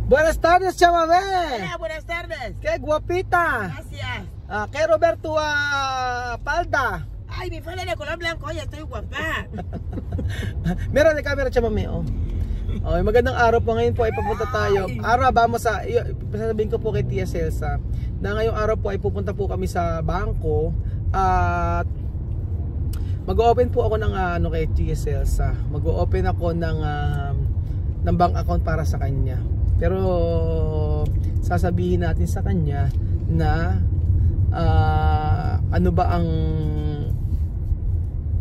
Buenas tardes, chamame. Hola, buenas tardes. Qué guapita. Gracias. Que Roberto palda. Ay, mi falda de color blanco, oye, estoy guapa. Meron na camera, chamame. Okay, magandang araw po. Ngayon po ay pupunta tayo. Araw, vamos sa, sasabihin ko po kay Tia Celsa na ngayong araw po ay pupunta po kami sa bangko at mag-open po ako ng kay Tia Celsa. Mag-open ako ng bank account para sa kanya. Pero sasabihin natin sa kanya na ano ba ang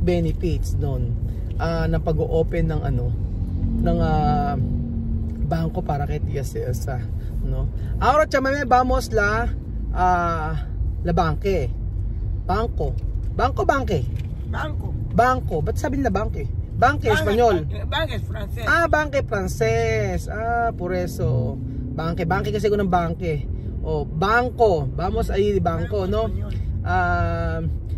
benefits doon na pag-open ng ng bangko para kay Tia Celsa, no? Ahora chamame vamos la banque. Banco. Ba't sabi nila banque? Banque Espanyol. Banque francés. Banque francés. Por eso. Banque kasi ko ng banque. Banco. Vamos ahí banco, no?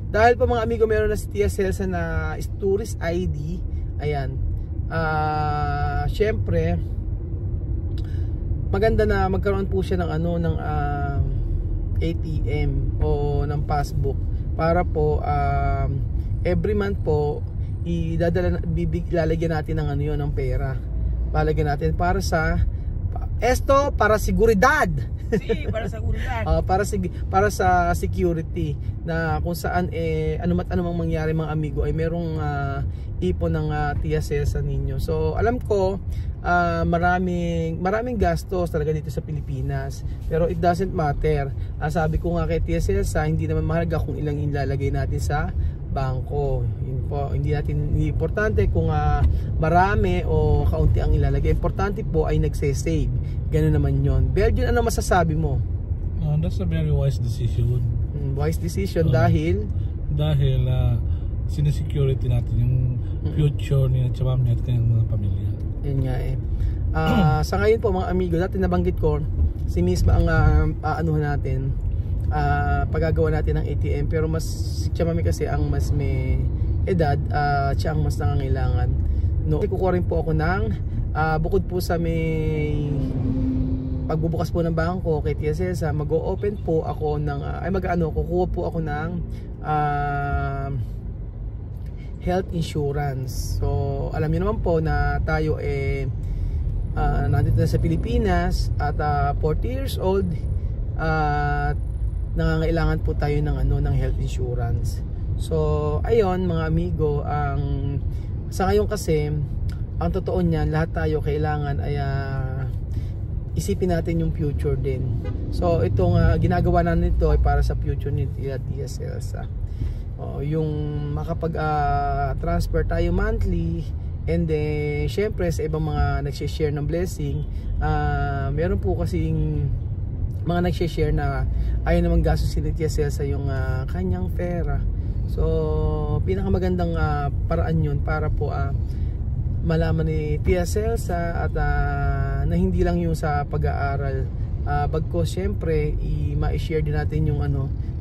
Dahil po mga amigo, meron na si Tia Celsa na tourist ID. Ayan. Syempre maganda na magkaroon po siya ng ng ATM o ng passbook para po every month po lalagyan natin ng ng pera. Lalagyan natin para sa para seguridad. Sí, para seguridad. Para sa security na kung saan anumang mangyari mga amigo ay merong ipon ng Tia Celsa ninyo. So alam ko maraming gastos talaga dito sa Pilipinas, pero it doesn't matter. Sabi ko nga kay Tia Celsa, hindi naman mahalaga kung ilang ilalagay natin sa bangko. Yun po, hindi importante kung marami o kaunti ang ilalagay. Importante po ay nagse-save. Ganun naman yon. Belgian, ano masasabi mo? That's a very wise decision. Wise decision dahil sinesecurity natin yung future ni Chamam at kanyang mga pamilya. Yun nga sa ngayon po mga amigo, dati nabanggit ko si misma ang natin paggagawa natin ng ATM, pero mas si Chamami kasi ang mas may edad, siya ang mas nangangailangan, no? Kukuha rin po ako ng bukod po sa may pagbubukas po ng bangko kay Tia Celsa, mag-o-open po ako ng kukuha po ako ng health insurance. So alam niyo naman po na tayo nandito na sa Pilipinas at 40 years old at nangangailangan po tayo ng health insurance. So ayun mga amigo, sa ngayon kasi ang totoo niyan, lahat tayo kailangan ay isipin natin yung future din. So itong ginagawa natin ito ay para sa future ni Tia Celsa. Yung makapag-transfer tayo monthly, and then syempre sa ibang mga nagse-share ng blessing, meron po kasing mga nagse-share na ayaw naman gastos si Tia Celsa yung kanyang pera. So pinakamagandang paraan yun para po malaman ni Tia Celsa at na hindi lang yung sa pag-aaral, bagko syempre ma-share din natin yung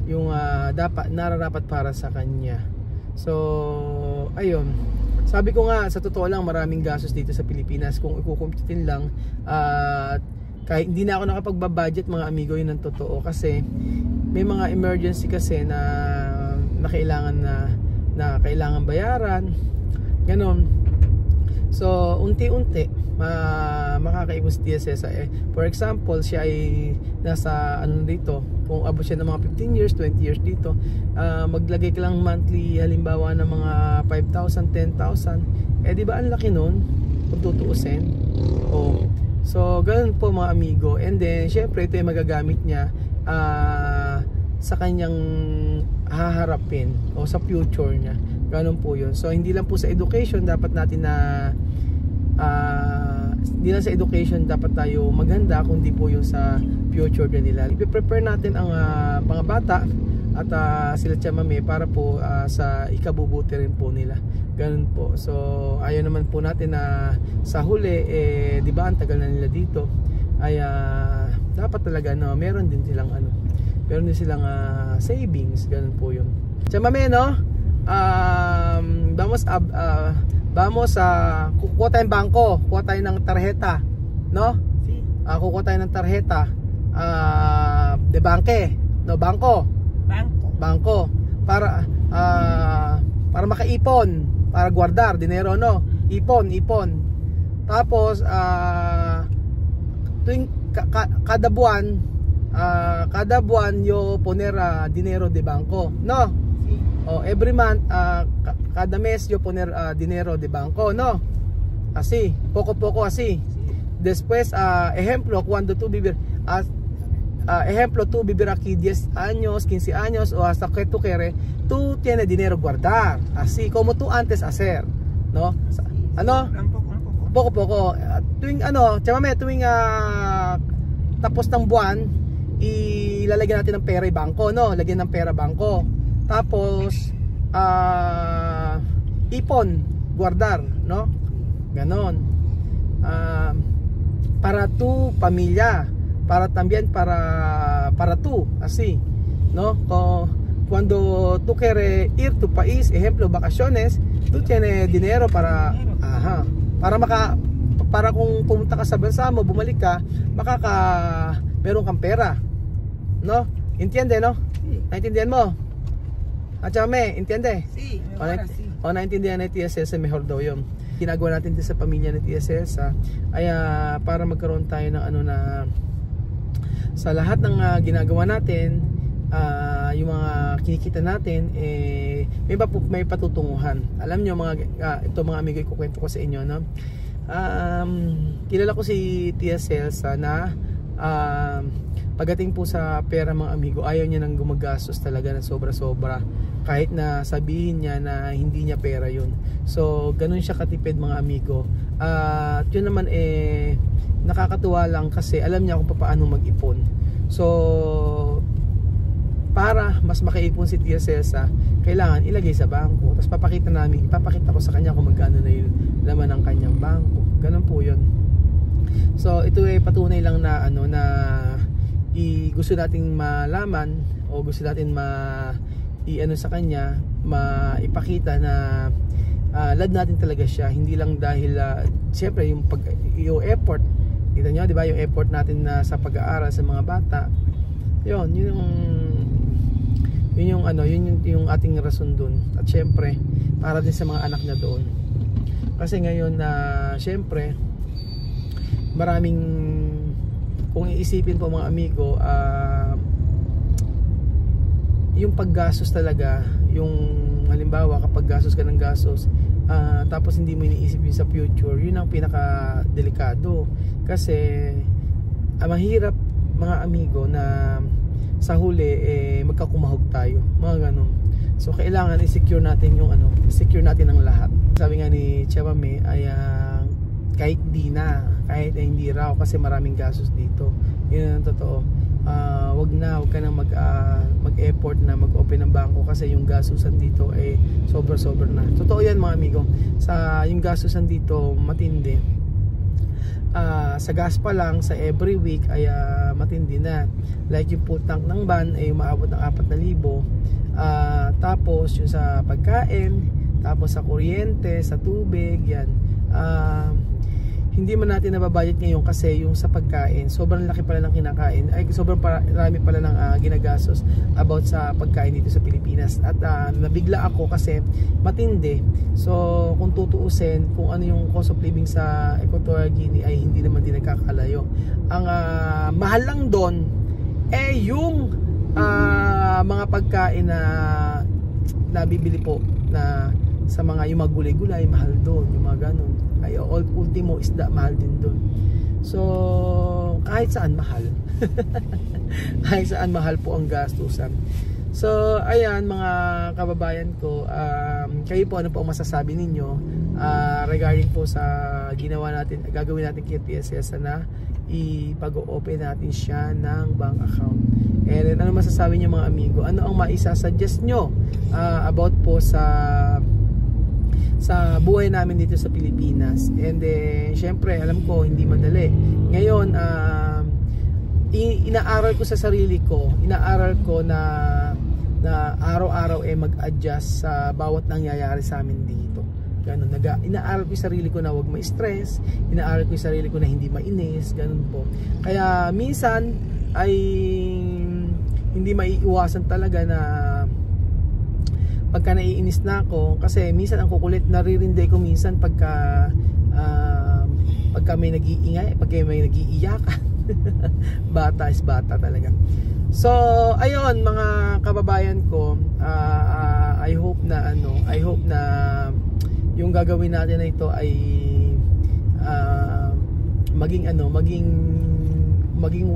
yung dapat nararapat para sa kanya. So ayun, sabi ko nga, sa totoo lang maraming gastos dito sa Pilipinas. Kung ikukumpitin lang kahit hindi na ako nakapag-budget mga amigo, yun ang totoo, kasi may mga emergency kasi na kailangan na kailangan bayaran, ganon. So unti-unti makakaibos Tia Celsa. For example, siya ay nasa dito, kung abot siya ng mga 15 years, 20 years dito, maglagay ka lang monthly halimbawa ng mga 5,000, 10,000, di ba ang laki nun kung tutuusin? So ganun po mga amigo. And then syempre ito ay magagamit niya sa kanyang haharapin o sa future niya. Ganun po yun. So hindi lang po sa education dapat natin hindi lang sa education dapat tayo maganda, kundi po yung sa future din nila. I-prepare natin ang mga bata at sila Chamame para po sa ikabubuti rin po nila. Ganun po. So ayaw naman po natin na sa huli di ba ang tagal na nila dito, ay dapat talaga meron din silang savings. Ganun po yun. Chamame, no? Vamos kukuha tayong bangko, kuha tayo ng tarjeta, no? kukuha tayo ng tarjeta de banke, no, bangko para makaipon, para guardar dinero, no, ipon. Tapos tuwing kada buwan yo poner dinero de banko, no. O every month kada mes yo poner dinero de banko, no. Así, poco así. Después ejemplo, cuando tú vivir tú vivir aquí 10 años, 15 años o hasta que tú quieres, tú tienes dinero guardar, así como tú antes hacer, no. Ano? Poco. Tuwing tuwing tapos ng buwan, ilalagyan natin ng pera yung bangko, no? Lagyan ng pera bangko. Tapos ipon, guardar, no? Ganon. Para tu pamilya, para también para tú, así, no? Cuando tú quieres ir tu país, ejemplo, vacaciones, tú tienes dinero para para kung pumunta ka sa bansa mo, bumalik ka, meron kang pera, no? Entiende, no? Naintindihan mo? At saka entiende? Sí, naintindihan ni Tia Cesa, mejor daw yun. Ginagawa natin din sa pamilya ni Tia Cesa ay para magkaroon tayo ng sa lahat ng ginagawa natin, yung mga kinikita natin, may patutunguhan. Alam nyo ito mga amigo, ikukwento ko sa inyo, no? Kilala ko si Tia Cesa na pagdating po sa pera, mga amigo, ayaw niya nang gumagastos talaga ng sobra-sobra, kahit na sabihin niya na hindi niya pera yun. So ganun siya katipid, mga amigo. At yun naman nakakatuwa lang kasi alam niya kung paano mag-ipon. So para mas makaipon si Tia Cesa, kailangan ilagay sa bangko. Tapos ipapakita ko sa kanya kung magkano na yung laman ng kanyang bangko. Ganun po yun. So ito ay patunay lang na gusto nating malaman o gusto natin sa kanya, maipakita na love natin talaga siya, hindi lang dahil siyempre yung effort, kita nyo, di ba, yung effort natin sa pag-aaral sa mga bata, yun yung ating rason dun. At siyempre para din sa mga anak niya doon, kasi ngayon siyempre maraming, kung iisipin po, mga amigo, yung paggastos talaga, yung halimbawa kapag gastos ka ng gastos, tapos hindi mo iniisip yun sa future, yun ang pinaka delikado. Kasi mahirap, mga amigo, na sa huli magkakumahog tayo, mga ganun. So kailangan i-secure natin yung secure natin ang lahat. Sabi nga ni Chabame ay kahit hindi raw, kasi maraming gastos dito. Yun ang totoo. Wag ka nang mag-effort na mag-open ng bangko, kasi yung gastusan dito ay sobra na. Totoo yan, mga amigo. Yung gastusan dito matindi. Sa gas pa lang, sa every week ay matindi na. Like yung full tank ng van ay umaabot ng 4,000. Tapos yung sa pagkain, tapos sa kuryente, sa tubig, yan. Hindi man natin nababudget ngayon kasi yung sa pagkain, sobrang laki pala ng kinakain, ay sobrang marami pala ng ginagastos about sa pagkain dito sa Pilipinas. At nabigla ako kasi matindi. So kung tutuusin kung ano yung cost of living sa Equatorial Guinea, ay hindi naman din nagkakalayo. Ang mahal lang doon yung mga pagkain na nabibili po na sa mga yung magulay-gulay, mahal doon, yung mga ganun. Ay ultimo isda, mahal din doon. So kahit saan mahal. Kahit saan mahal po ang gastusan. So ayan, mga kababayan ko, kayo po, ano po ang masasabi ninyo regarding po sa gagawin natin kay Tia Cesa na ipag-open natin siya ng bank account. And ano masasabi niyo, mga amigo? Ano ang maisasuggest nyo about po sa buhay namin dito sa Pilipinas? And syempre alam ko hindi madali. Ngayon inaaral ko sa sarili ko, inaaral ko na araw-araw mag-adjust sa bawat nangyayari sa amin dito. Ganun, inaaral ko yung sarili ko na huwag ma-stress, inaaral ko yung sarili ko na hindi mainis, ganun po. Kaya minsan ay hindi maiiwasan talaga na pagka naiinis na ako, kasi minsan ang kukulit, naririndi ko minsan pagka may nag-iingay, pagka may nag-iiyakan. Bata is bata talaga. So ayun mga kababayan ko, I hope na yung gagawin natin na ito ay maging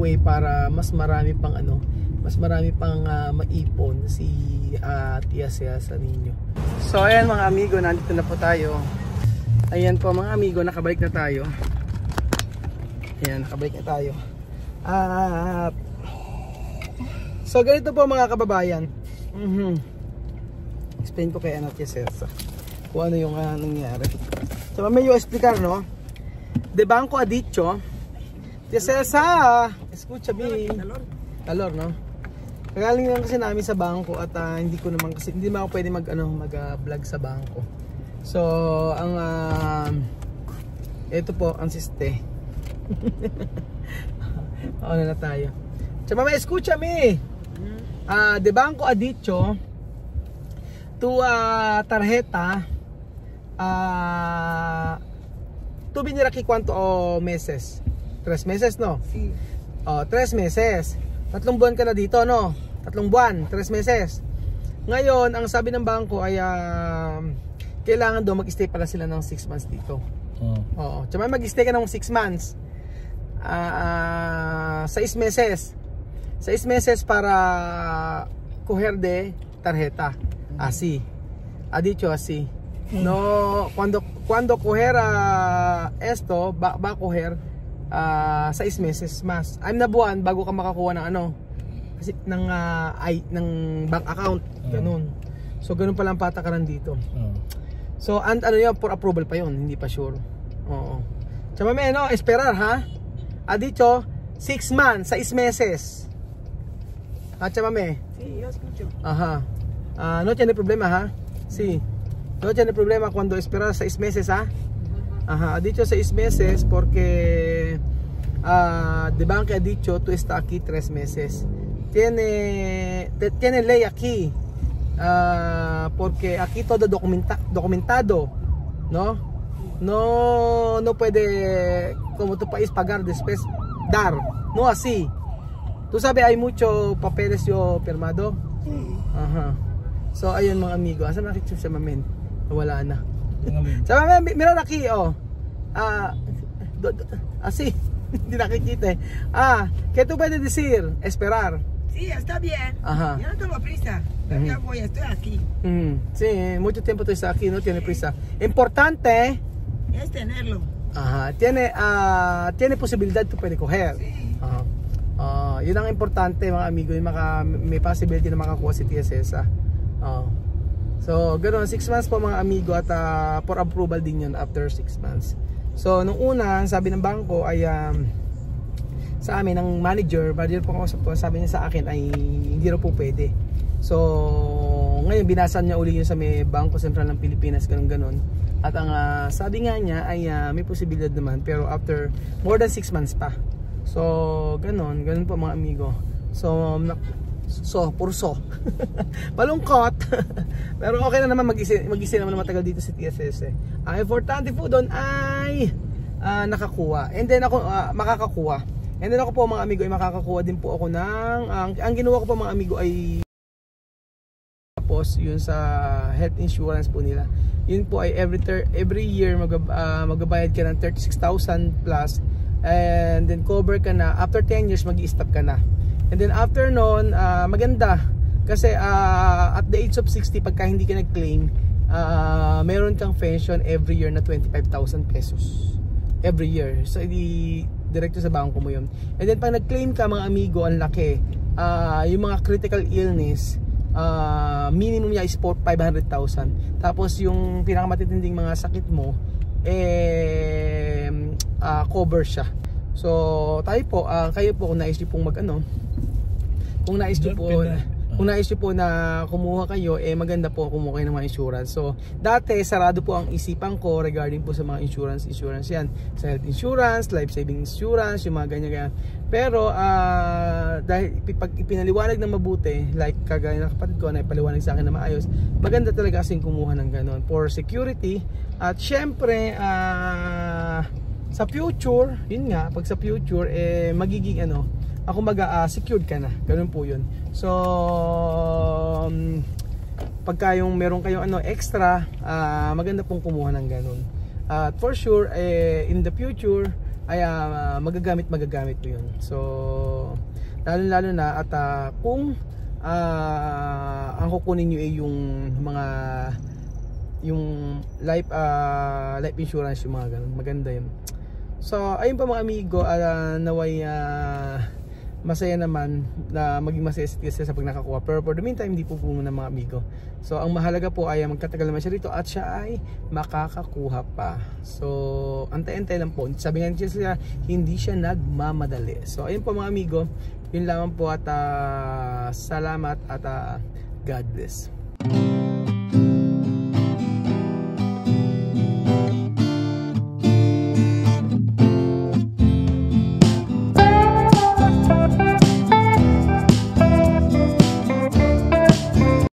way para mas marami pang maipon si Tia Cesa ninyo. So ayan mga amigo, nandito na po tayo. Ayan po mga amigo, nakabalik na tayo. Ayan, nakabalik na tayo. So ganito po mga kababayan. Explain ko kay Tia Cesa kung ano yung nangyari. So may explicar, no? De banco ha dicho, Tia Cesa, escucha bien. Calor, no? Kagaling lang kasi namin sa bangko at hindi naman ako pwede mag-vlog sa bangko. So ang ito po ang siste. Ano na tayo? Chama me escúchame. De banco ha dicho tu tarjeta tu venir aquí cuánto meses? 3 meses, no? Sí. 3 meses. 3 buwan ka na dito, no? 3 buwan, 3 meses. Ngayon, ang sabi ng bangko ay kailangan daw mag-stay pala sila ng 6 months dito. Oo. Tsaka mag-stay ka ng 6 months. 6 meses. 6 meses para coger de tarjeta. Así. Ha dicho así. No, cuando coger esto, va a coger 6 meses mas. I'm na buwan bago ka makakuha ng kasi ng bank account, ganun. So ganun pa lang patakaran dito. So yan, for approval pa yon, hindi pa sure. Oo. Chama me, no, esperar ha. Ha dicho 6 months, 6 meses. Chama me. Sí, yo escucho. Ajá. No tiene problema, ha? Sí. No tiene problema cuando esperar 6 meses, ha? Ajá, ha dicho 6 meses porque de banca ha dicho tú está aquí 3 meses. Tiene ley aquí, porque aquí todo documentado, ¿no? No puede como tu país pagar después dar, no así. Tú sabes, hay mucho papeles yo firmado. Ajá. So ayun mga amigo, asa nakita siya mamen? Wala na. Sa mamen, mira aquí, oh. Así, hindi nakikita eh. ¿Qué tú puedes decir? Esperar. Sí, está bien. Ajá. Yo no tengo prisa. Pero ya voy, estoy aquí. Sí, mucho tiempo tú estás aquí, no tiene prisa. Importante Es tenerlo. ajá, tiene posibilidad tú puedes coger. Sí. Ajá. Yun ang importante mga amigo, yung may possibility na makakuha si Tia Cesa. So, ganoon, 6 months po mga amigo at for approval din yun after 6 months. So, nung una, sabi ng bangko ay sa amin, ng manager po ako, sabi niya sa akin ay hindi raw po pwede. So, ngayon binasan niya uli yun sa may Bangko Sentral ng Pilipinas, ganun. At ang sabi nga niya ay may posibilidad naman, pero after more than 6 months pa. So, ganun po mga amigo. So, purso. Malungkot. Pero okay na naman, mag-isa naman matagal dito si Tia Cesa. Ang importante po doon ay nakakuha. And then ako makakakuha. And then ako po mga amigo ay makakakuha din po ako ng ang ginawa ko po mga amigo ay tapos yun sa health insurance po nila. Yun po ay every year magbabayad ka ng 36,000 plus, and then cover ka na after 10 years, magi-stop ka na. And then after noon, maganda kasi at the age of 60 pagka hindi ka nag-claim, meron kang pension every year na 25,000 pesos every year. So direkto sa bangko mo yun. And then pag nag-claim ka mga amigo, ang laki. Yung mga critical illness, minimum niya is 500,000. Tapos yung pinakamatitinding mga sakit mo cover siya. So tayo po, kayo po kung nais niyo pong kung nais niyo po Kung nais nyo po na kumuha kayo, maganda po kumuha kayo ng mga insurance. So, dati sarado po ang isipan ko regarding po sa mga insurance yan. Sa health insurance, life saving insurance, yung mga ganyan. Pero, dahil pag ipinaliwanag ng mabuti, like kagaya ng kapatid ko na ipaliwanag sa akin na maayos, maganda talaga kasing kumuha ng ganon for security. At syempre, sa future, yun nga, pag sa future, magiging ako secured ka na. Ganun po yun. So, pagka yung meron kayong extra, maganda pong kumuha ng ganun. At for sure, in the future, ay magagamit po yun. So, lalo na at kung ang kukunin nyo yung mga life insurance, yung mga ganun, maganda yun. So, ayun pa mga amigo, naway masaya naman na maging masaya sa pag nakakuha. Pero for the meantime, hindi po muna mga amigo. So, ang mahalaga po ay magtatagal naman siya rito at siya ay makakakuha pa. So, antay-antay lang po. Sabi nga siya, hindi siya nagmamadali. So, ayun po mga amigo, yun lamang po at salamat at God bless.